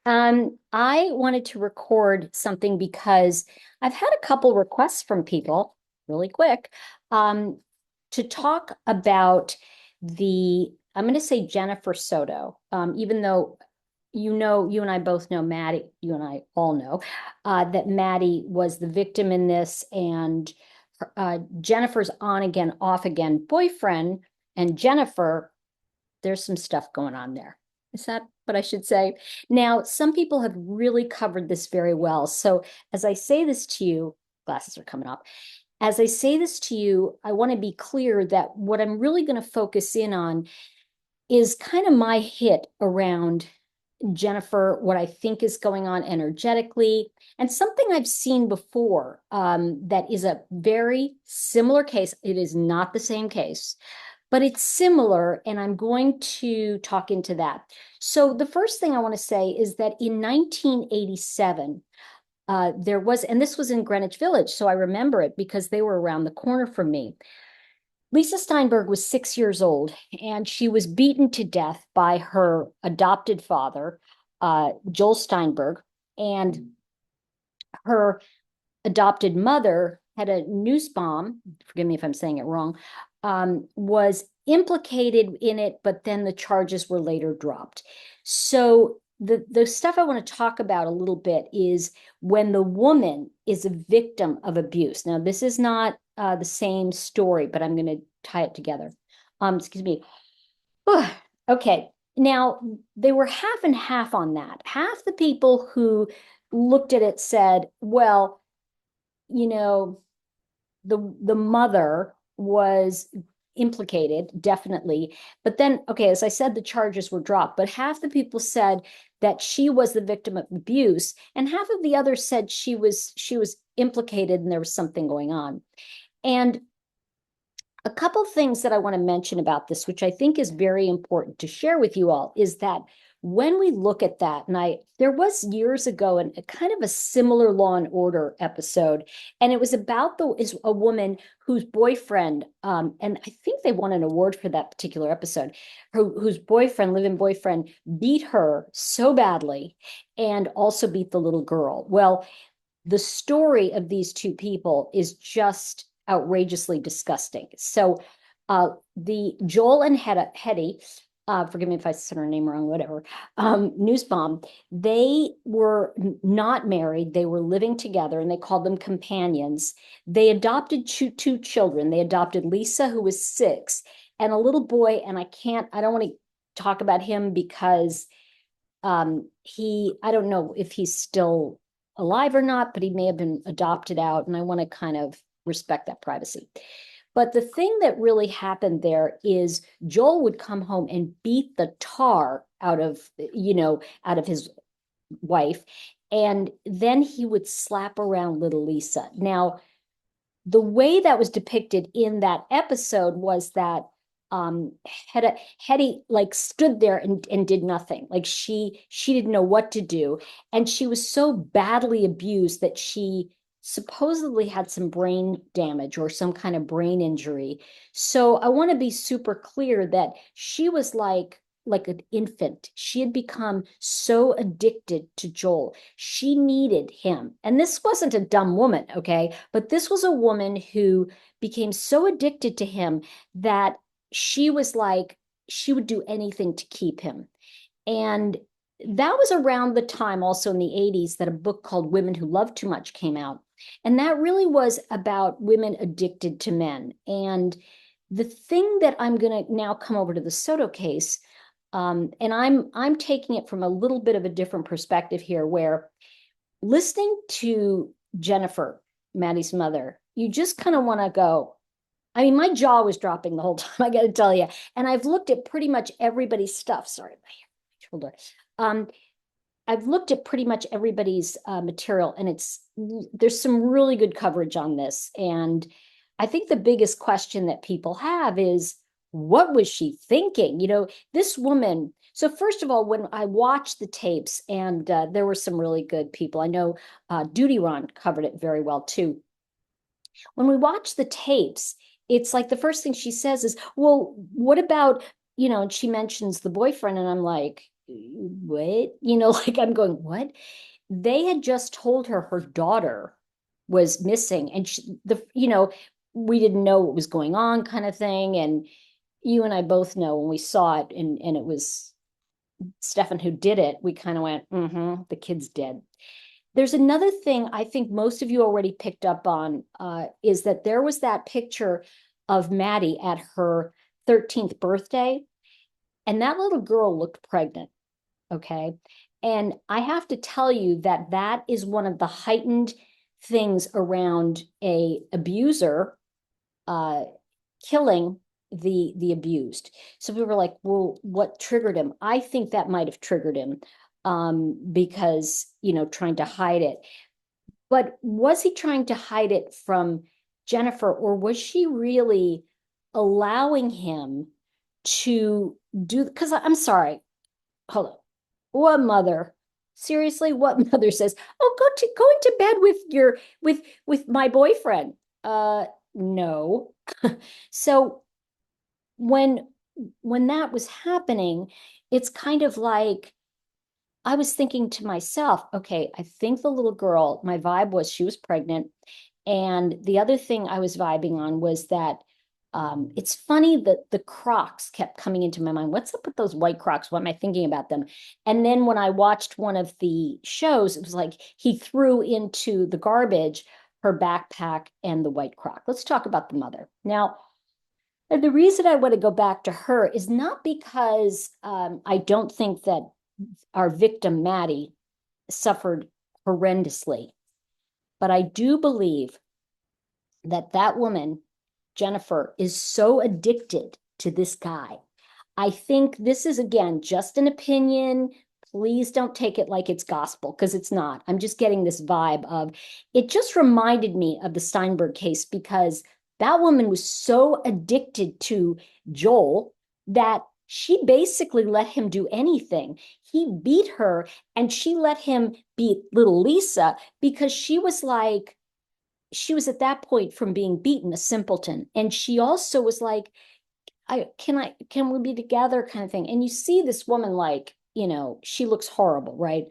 I wanted to record something because I've had a couple requests from people really quick um, to talk about I'm going to say Jennifer Soto, even though you and I both know Maddie, you and I all know that Maddie was the victim in this, and Jennifer's on again, off again boyfriend, and Jennifer, there's some stuff going on there. Is that what I should say? Now, some people have really covered this very well. So, as I say this to you, glasses are coming off. As I say this to you, I want to be clear that what I'm really going to focus in on is kind of my hit around Jennifer, what I think is going on energetically, and something I've seen before that is a very similar case. It is not the same case, but it's similar, and I'm going to talk into that. So the first thing I want to say is that in 1987, there was, and this was in Greenwich Village, so I remember it because they were around the corner from me. Lisa Steinberg was 6 years old, and she was beaten to death by her adopted father, Joel Steinberg, and her adopted mother had a noose bomb, forgive me if I'm saying it wrong, was implicated in it, but then the charges were later dropped. So the stuff I want to talk about a little bit is when the woman is a victim of abuse. Now, this is not the same story, but I'm going to tie it together. Excuse me. Okay. Now, they were half and half on that. Half the people who looked at it said, well, you know, the mother was implicated, definitely. But then, okay, as I said, the charges were dropped, but half the people said that she was the victim of abuse, and half of the others said she was implicated and there was something going on. And a couple things that I want to mention about this, which I think is very important to share with you all, is that when we look at that, and there was years ago a kind of a similar Law and Order episode, and it was about a woman whose boyfriend, and I think they won an award for that particular episode, whose boyfriend, live-in boyfriend, beat her so badly and also beat the little girl. Well, the story of these two people is just outrageously disgusting. So the Joel and Hetty, forgive me if I said her name wrong, whatever, Newsbomb, they were not married. They were living together and they called them companions. They adopted two children. They adopted Lisa, who was 6, and a little boy, and I don't want to talk about him because I don't know if he's still alive or not, but he may have been adopted out, and I want to kind of respect that privacy. But the thing that really happened there is Joel would come home and beat the tar out of his wife, and then he would slap around little Lisa. Now, the way that was depicted in that episode was that Hetty like stood there and did nothing. Like she didn't know what to do. And she was so badly abused that she supposedly had some brain damage or some kind of brain injury. So I want to be super clear that she was like an infant. She had become so addicted to Joel. She needed him. And this wasn't a dumb woman, okay? But this was a woman who became so addicted to him that she was like, she would do anything to keep him. And that was around the time also in the 80s that a book called Women Who Love Too Much came out. And that really was about women addicted to men. And the thing that I'm going to now come over to the Soto case, and I'm taking it from a little bit of a different perspective here, where listening to Jennifer, Maddie's mother, you just kind of want to go, I mean, my jaw was dropping the whole time, I got to tell you. And I've looked at pretty much everybody's stuff. Sorry, my shoulder. I've looked at pretty much everybody's material, and there's some really good coverage on this. And I think the biggest question that people have is, what was she thinking? This woman. So first of all, when I watched the tapes, and there were some really good people. I know Duty Ron covered it very well too. When we watch the tapes, it's like the first thing she says is, well, what about, and she mentions the boyfriend, and I'm like, what? Like I'm going, what? They had just told her her daughter was missing, and we didn't know what was going on, kind of thing. And you and I both know when we saw it, and it was Stefan who did it, we kind of went, the kid's dead. There's another thing I think most of you already picked up on, is that there was that picture of Maddie at her 13th birthday, and that little girl looked pregnant. Okay. And I have to tell you that that is one of the heightened things around a abuser killing the abused. So we were like, well, what triggered him? I think that might have triggered him, because, trying to hide it. But was he trying to hide it from Jennifer, or was she really allowing him to do? Because I'm sorry, hold on. What mother? Seriously, what mother says, "Oh, go into bed with with my boyfriend"? No. So when when that was happening, it's kind of like I was thinking to myself, okay, I think the little girl, my vibe was she was pregnant. And the other thing I was vibing on was that, it's funny that the Crocs kept coming into my mind. What's up with those white Crocs? What am I thinking about them? And then when I watched one of the shows, it was like he threw into the garbage her backpack and the white Croc. Let's talk about the mother. Now, and the reason I want to go back to her is not because, I don't think that our victim, Maddie, suffered horrendously, but I do believe that that woman, Jennifer, is so addicted to this guy. I think this is, again, just an opinion. Please don't take it like it's gospel, because it's not. I'm just getting this vibe of it. Just reminded me of the Steinberg case, because that woman was so addicted to Joel that she basically let him do anything. He beat her, and she let him beat little Lisa, because she was at that point, from being beaten, a simpleton. And she also was like, can we be together, kind of thing. And you see this woman, like, she looks horrible, right?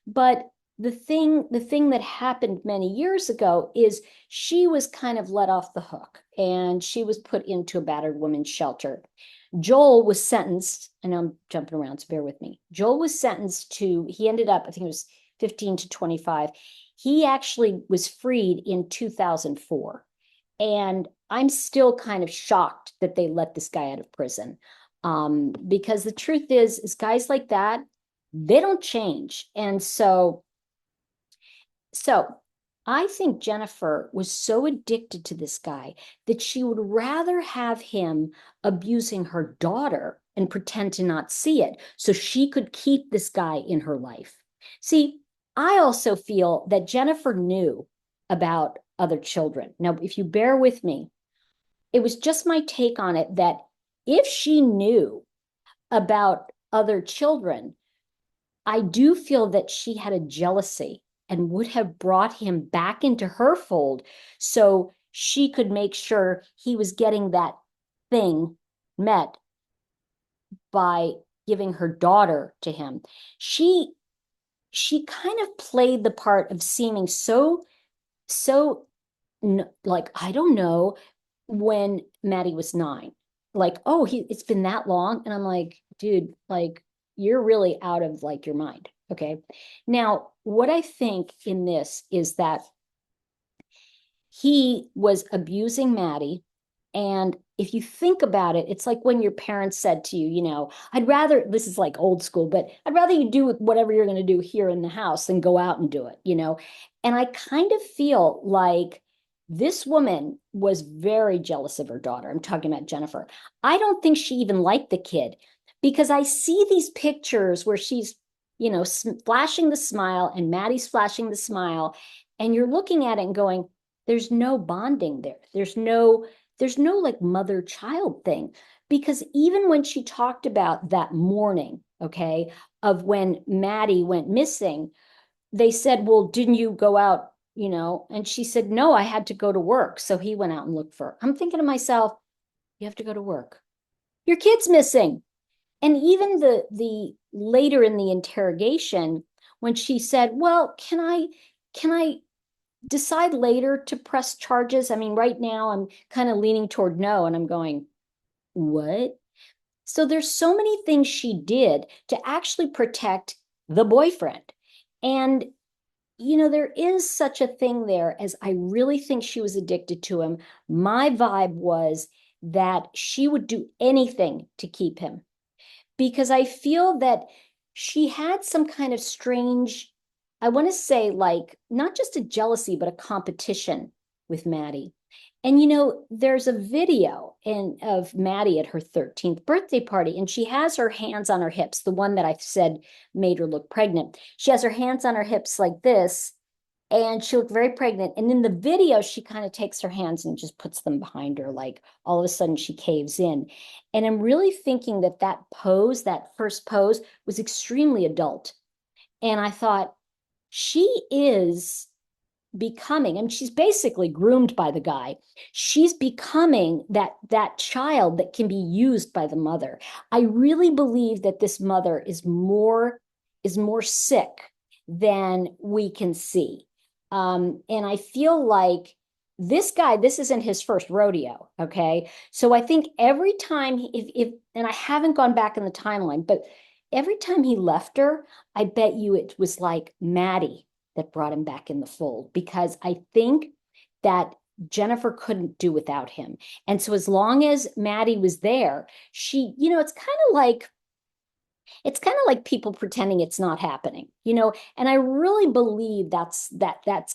But the thing that happened many years ago is she was kind of let off the hook, and she was put into a battered women's shelter. Joel was sentenced, and I'm jumping around, so bear with me. Joel was sentenced to, he ended up, I think it was 15 to 25. He actually was freed in 2004. And I'm still kind of shocked that they let this guy out of prison. Because the truth is guys like that, they don't change. And so I think Jennifer was so addicted to this guy that she would rather have him abusing her daughter and pretend to not see it so she could keep this guy in her life. See, I also feel that Jennifer knew about other children. Now, if you bear with me, it was just my take on it that if she knew about other children, I do feel that she had a jealousy and would have brought him back into her fold so she could make sure he was getting that thing met by giving her daughter to him. She kind of played the part of seeming so like, I don't know, when Maddie was 9. Like, oh, it's been that long. And I'm like, dude, like, you're really out of like your mind. Okay. Now, what I think in this is that he was abusing Maddie. And if you think about it, it's like when your parents said to you, I'd rather, this is like old school, but I'd rather you do whatever you're going to do here in the house than go out and do it. And I kind of feel like this woman was very jealous of her daughter. I'm talking about Jennifer. I don't think she even liked the kid, because I see these pictures where she's, flashing the smile, and Maddie's flashing the smile. And you're looking at it and going, there's no bonding there. There's no like mother child thing, because even when she talked about that morning, okay, of when Maddie went missing, they said, well, didn't you go out, and she said, no, I had to go to work. So he went out and looked for her. I'm thinking to myself, you have to go to work, your kid's missing. And even later in the interrogation, when she said, well, can I decide later to press charges? I mean, right now I'm kind of leaning toward no. And I'm going, what? So there's so many things she did to actually protect the boyfriend. And, there is such a thing there, as I really think she was addicted to him. My vibe was that she would do anything to keep him, because I feel that she had some kind of strange, I want to say, like, not just a jealousy, but a competition with Maddie. And there's a video of Maddie at her 13th birthday party, and she has her hands on her hips, the one that I said made her look pregnant. She has her hands on her hips like this, and she looked very pregnant. And in the video, she kind of takes her hands and just puts them behind her, like all of a sudden she caves in. And I'm really thinking that that pose, that first pose, was extremely adult. And I thought, she is becoming, I mean, she's basically groomed by the guy. She's becoming that child that can be used by the mother. I really believe that this mother is more sick than we can see. And I feel like this guy, this isn't his first rodeo. Okay. So I think every time, if and I haven't gone back in the timeline, but every time he left her, I bet you it was like Maddie that brought him back in the fold, because I think that Jennifer couldn't do without him. And so as long as Maddie was there, she, it's kind of like people pretending it's not happening. And I really believe that's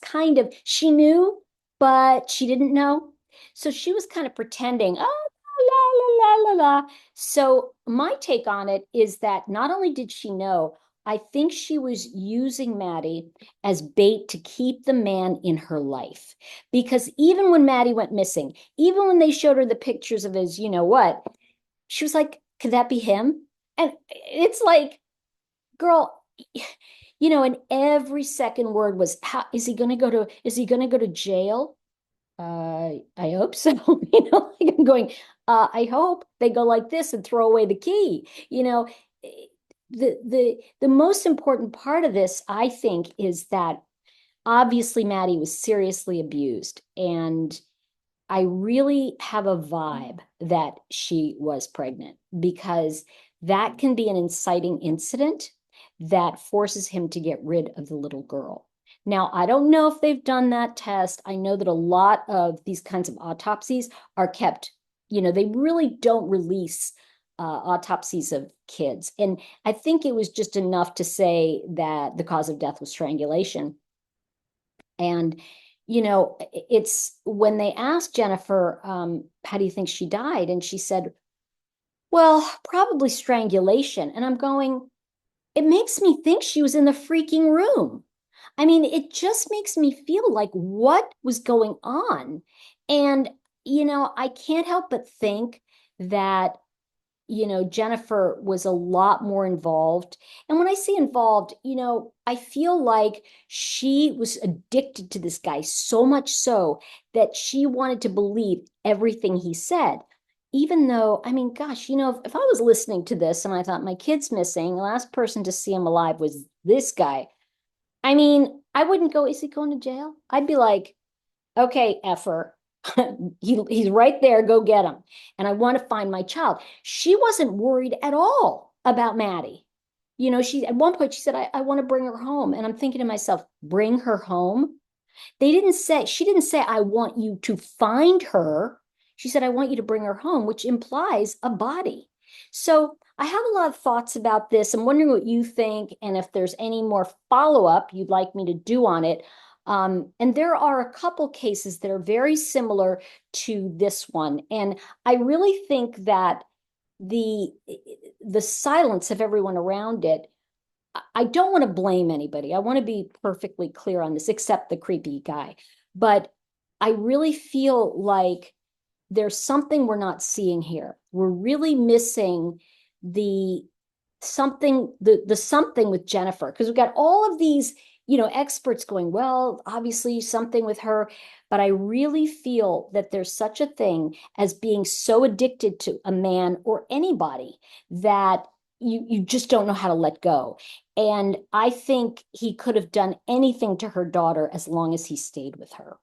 kind of, she knew, but she didn't know. So she was kind of pretending, oh, la la la la la. So my take on it is that not only did she know, I think she was using Maddie as bait to keep the man in her life. Because even when Maddie went missing, even when they showed her the pictures of his, what, she was like, could that be him? And it's like, girl, and every second word was, how is he gonna go to jail? I hope so. Like, I'm going, I hope they go like this and throw away the key. The most important part of this, I think, is that obviously Maddie was seriously abused, and I really have a vibe that she was pregnant, because that can be an inciting incident that forces him to get rid of the little girl. Now, I don't know if they've done that test. I know that a lot of these kinds of autopsies are kept, they really don't release autopsies of kids. And I think it was just enough to say that the cause of death was strangulation. And, it's when they asked Jennifer, how do you think she died? And she said, well, probably strangulation. And I'm going, it makes me think she was in the freaking room. I mean, it just makes me feel like what was going on. And, I can't help but think that Jennifer was a lot more involved. And when I say involved, I feel like she was addicted to this guy so much so that she wanted to believe everything he said. Even though, I mean, gosh, if I was listening to this and I thought my kid's missing, the last person to see him alive was this guy. I mean, I wouldn't go, is he going to jail? I'd be like, okay, effer, he's right there, go get him. And I want to find my child. She wasn't worried at all about Maddie. She, at one point she said, I want to bring her home. And I'm thinking to myself, bring her home? She didn't say, I want you to find her. She said, I want you to bring her home, which implies a body. So I have a lot of thoughts about this. I'm wondering what you think, and if there's any more follow-up you'd like me to do on it. And there are a couple cases that are very similar to this one. And I really think that the the silence of everyone around it, I don't want to blame anybody. I want to be perfectly clear on this, except the creepy guy. But I really feel like there's something we're not seeing here. We're really missing the the something with Jennifer, because we've got all of these, experts going, well, obviously something with her. But I really feel that there's such a thing as being so addicted to a man or anybody that you just don't know how to let go. And I think he could have done anything to her daughter as long as he stayed with her.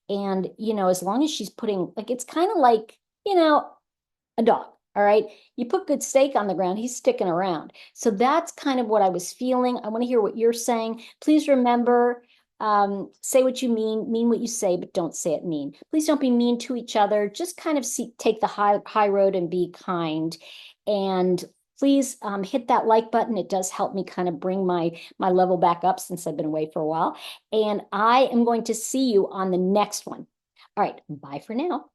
And, as long as she's putting, like, it's kind of like, a dog. All right. You put good steak on the ground, he's sticking around. So that's kind of what I was feeling. I want to hear what you're saying. Please remember, say what you mean what you say, but don't say it mean. Please don't be mean to each other. Just kind of take the high road and be kind. And please hit that like button. It does help me kind of bring my level back up since I've been away for a while. And I am going to see you on the next one. All right. Bye for now.